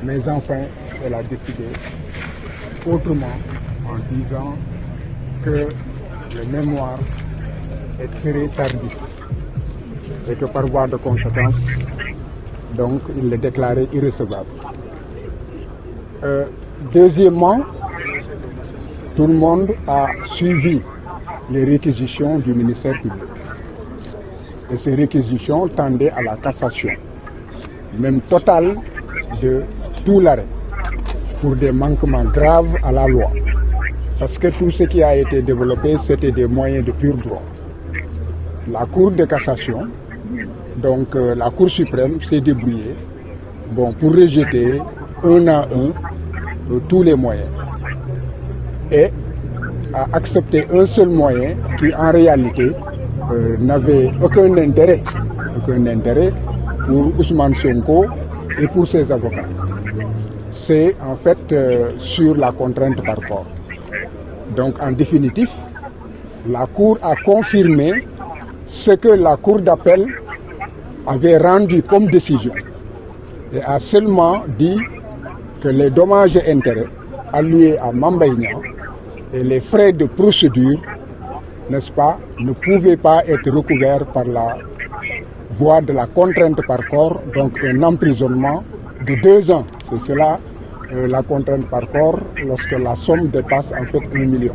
Mais enfin, elle a décidé autrement en disant que le mémoire serait tardif et que par voie de conséquence, donc il est déclaré irrecevable. Deuxièmement, tout le monde a suivi les réquisitions du ministère public. Et ces réquisitions tendaient à la cassation, même totale, de tout l'arrêt, pour des manquements graves à la loi. Parce que tout ce qui a été développé, c'était des moyens de pur droit. La Cour de cassation, donc la Cour suprême, s'est débrouillée pour rejeter un à un tous les moyens et a accepté un seul moyen qui en réalité n'avait aucun intérêt pour Ousmane Sonko et pour ses avocats. C'est en fait sur la contrainte par corps. Donc en définitive, la Cour a confirmé ce que la Cour d'appel avait rendu comme décision et a seulement dit que les dommages et intérêts alliés à Mame Mbaye Niang et les frais de procédure, n'est-ce pas, ne pouvaient pas être recouverts par la voie de la contrainte par corps, donc un emprisonnement de 2 ans. C'est cela la contrainte par corps lorsque la somme dépasse en fait 1 million.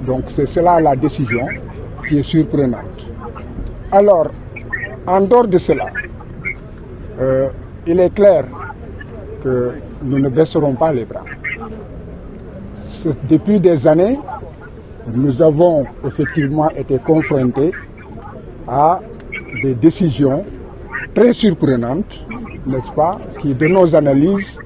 Donc c'est cela la décision qui est surprenante. Alors, en dehors de cela, il est clair que nous ne baisserons pas les bras. Depuis des années, nous avons effectivement été confrontés à des décisions très surprenantes, n'est-ce pas, qui de nos analyses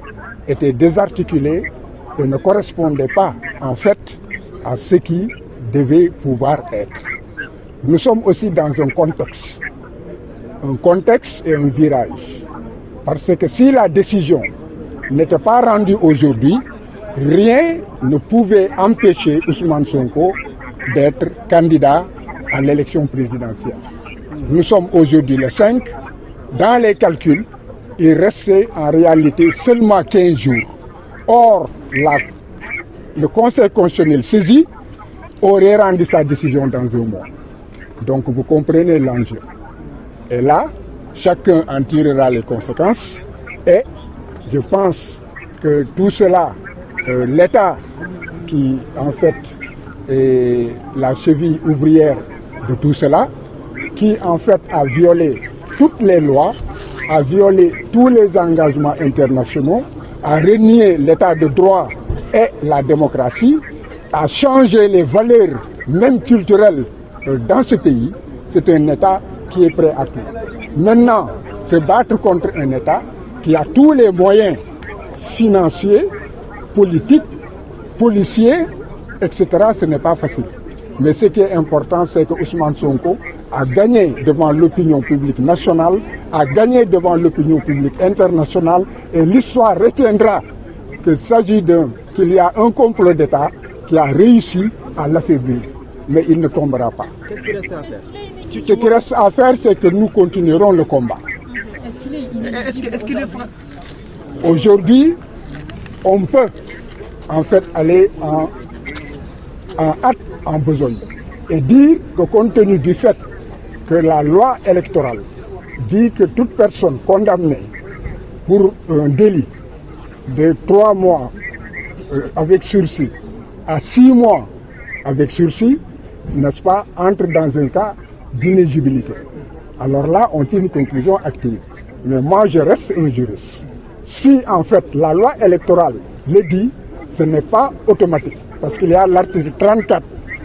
étaient désarticulées et ne correspondaient pas en fait à ce qui devait pouvoir être. Nous sommes aussi dans un contexte et un virage. Parce que si la décision n'était pas rendue aujourd'hui, rien ne pouvait empêcher Ousmane Sonko d'être candidat à l'élection présidentielle. Nous sommes aujourd'hui le 5. Dans les calculs, il restait en réalité seulement 15 jours. Or, le Conseil constitutionnel saisi aurait rendu sa décision dans 1 mois. Donc vous comprenez l'enjeu. Et là, chacun en tirera les conséquences. Et je pense que tout cela, l'État qui en fait est la cheville ouvrière de tout cela, qui en fait a violé toutes les lois, a violé tous les engagements internationaux, a renié l'état de droit et la démocratie, a changé les valeurs même culturelles dans ce pays, c'est un État qui est prêt à tout. Maintenant, se battre contre un État qui a tous les moyens financiers, politiques, policiers, etc., ce n'est pas facile. Mais ce qui est important, c'est que Ousmane Sonko a gagné devant l'opinion publique nationale, a gagné devant l'opinion publique internationale, et l'histoire retiendra qu'il y a un complot d'État qui a réussi à l'affaiblir. Mais il ne tombera pas. Qu'est-ce qui reste à faire? Ce qui reste à faire, c'est que nous continuerons le combat. Est-ce qu'il est Aujourd'hui, on peut en fait aller en hâte, en besogne, et dire que compte tenu du fait que la loi électorale dit que toute personne condamnée pour un délit de 3 mois avec sursis à 6 mois avec sursis, n'est-ce pas, entre dans un cas d'inéligibilité. Alors là, on tire une conclusion active. Mais moi, je reste un juriste. Si en fait la loi électorale le dit, ce n'est pas automatique. Parce qu'il y a l'article 34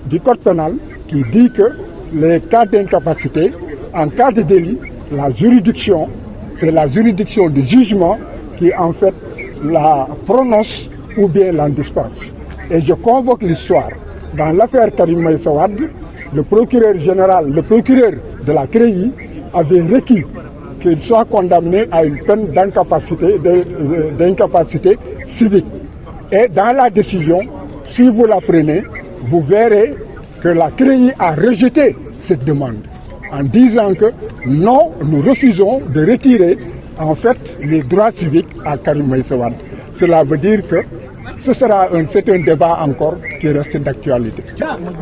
du Code pénal qui dit que les cas d'incapacité, en cas de délit, la juridiction, c'est la juridiction de jugement qui en fait la prononce ou bien l'en dispense. Et je convoque l'histoire. Dans l'affaire Karim Meïssa Wade, le procureur général, le procureur de la CREI avait requis qu'il soit condamné à une peine d'incapacité civique. Et dans la décision, si vous la prenez, vous verrez que la CREI a rejeté cette demande en disant que non, nous refusons de retirer en fait les droits civiques à Karim Meïssa Wade. Cela veut dire que c'est un débat encore qui reste d'actualité.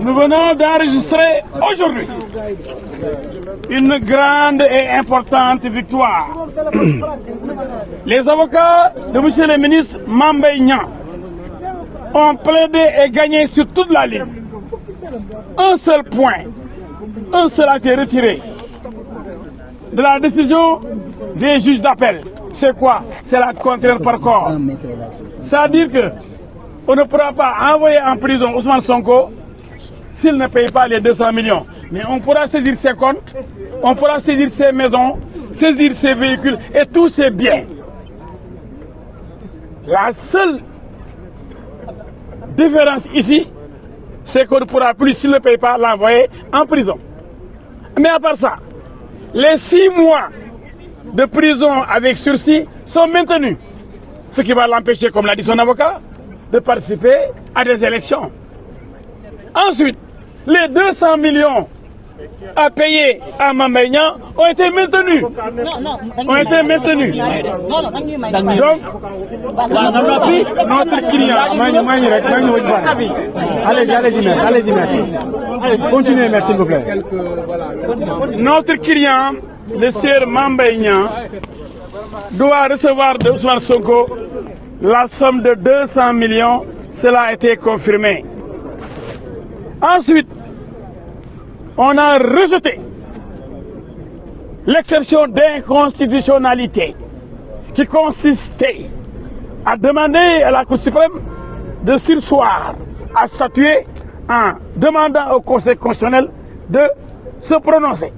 Nous venons d'enregistrer aujourd'hui une grande et importante victoire. Les avocats de M. le ministre Mame Mbaye Niang ont plaidé et gagné sur toute la ligne. Un seul point, un seul a été retiré de la décision des juges d'appel. C'est quoi? C'est la contrainte par corps. C'est-à-dire qu'on ne pourra pas envoyer en prison Ousmane Sonko s'il ne paye pas les 200 millions. Mais on pourra saisir ses comptes, on pourra saisir ses maisons, saisir ses véhicules et tous ses biens. La seule différence ici, c'est qu'on ne pourra plus, s'il ne paye pas, l'envoyer en prison. Mais à part ça, les 6 mois de prison avec sursis sont maintenus. Ce qui va l'empêcher, comme l'a dit son avocat, de participer à des élections. Ensuite, les 200 millions à payer à Mame Mbaye Niang ont été maintenus. Ont été maintenus. Donc, notre client... Allez-y, merci. Continuez, merci, s'il vous plaît. Notre client, le sieur Mame Mbaye Niang, doit recevoir de Ousmane Sonko la somme de 200 millions. Cela a été confirmé. Ensuite, on a rejeté l'exception d'inconstitutionnalité qui consistait à demander à la Cour suprême de surseoir à statuer en demandant au Conseil constitutionnel de se prononcer.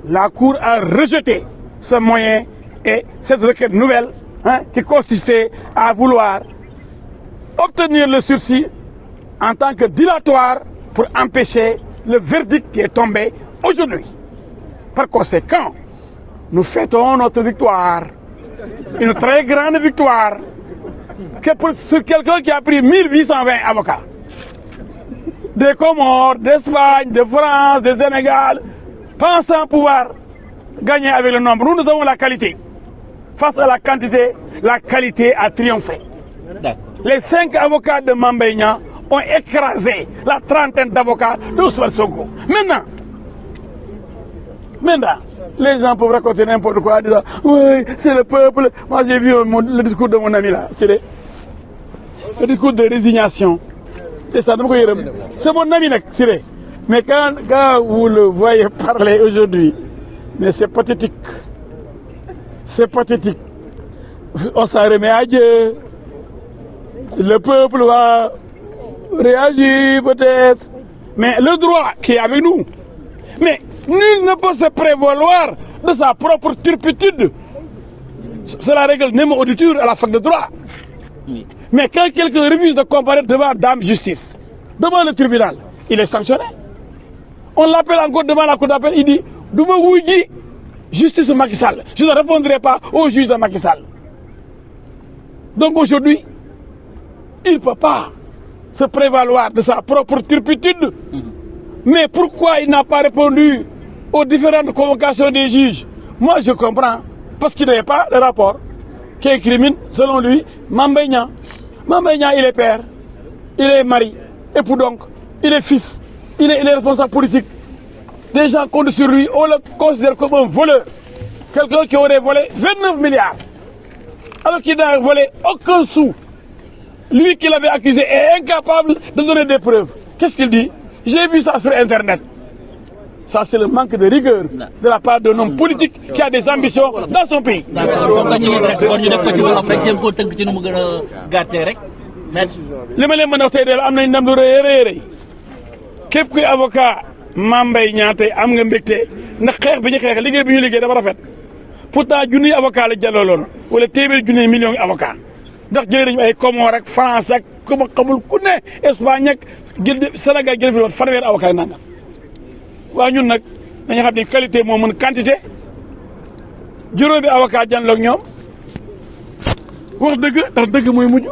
La Cour a rejeté ce moyen et cette requête nouvelle qui consistait à vouloir obtenir le sursis en tant que dilatoire pour empêcher le verdict qui est tombé aujourd'hui. Par conséquent, nous fêtons notre victoire, une très grande victoire, sur quelqu'un qui a pris 1820 avocats. Des Comores, d'Espagne, de France, de Sénégal, pensant pouvoir gagner avec le nombre. Nous avons la qualité. Face à la qualité a triomphé. Les 5 avocats de Mame Mbaye Niang ont écrasé la trentaine d'avocats d'Ousmane Sonko. Maintenant, les gens peuvent raconter n'importe quoi en disant oui, c'est le peuple. Moi, j'ai vu le discours de mon ami là. C'est le discours de résignation. C'est mon ami, Siré. Mais quand vous le voyez parler aujourd'hui, mais c'est pathétique. C'est pathétique. On s'en remet à Dieu. Le peuple va réagir peut-être. Mais le droit qui est avec nous. Mais nul ne peut se prévaloir de sa propre turpitude. C'est la règle Nemo Auditure à la fac de droit. Mais quand quelqu'un refuse de comparaître devant Dame Justice, devant le tribunal, il est sanctionné. On l'appelle encore devant la cour d'appel, il dit Douma Wouji, justice Macky Sall. Je ne répondrai pas au juge de Macky Sall. Donc aujourd'hui, il ne peut pas se prévaloir de sa propre turpitude. Mais pourquoi il n'a pas répondu aux différentes convocations des juges? Moi je comprends. Parce qu'il n'avait pas le rapport qui incrimine, selon lui, Mame Mbaye Niang. Mame Mbaye Niang, il est père, il est mari, époux donc, il est fils, il est responsable politique. Des gens comptent sur lui, on le considère comme un voleur. Quelqu'un qui aurait volé 29 milliards. Alors qu'il n'a volé aucun sou. Lui qui l'avait accusé est incapable de donner des preuves. Qu'est-ce qu'il dit? J'ai vu ça sur Internet. Ça, c'est le manque de rigueur de la part d'un homme politique qui a des ambitions dans son pays. li ma leen mën a wax tey de am nañ ndam lu rëy a rëy képp kuy avocat Mame Mbaye Niang tey am nga mbégte ndax xeex bi ñu xeex liggéey bi ñu liggéey dafa rafet pourtant junniy avocat la jàllaloon wala téeméeri junniy millions avocat ndax jëlee nañu ay Comores ak France ak ku ma xamul ku ne Espagne ak Sénégal jëlee fi woon fanweeri avocat yi nangam waaw ñun nag dañu xam ne qualité moo mën quantité juróomi avocat jànloog ñoom wax dëgg ndax dëgg mooy mujj.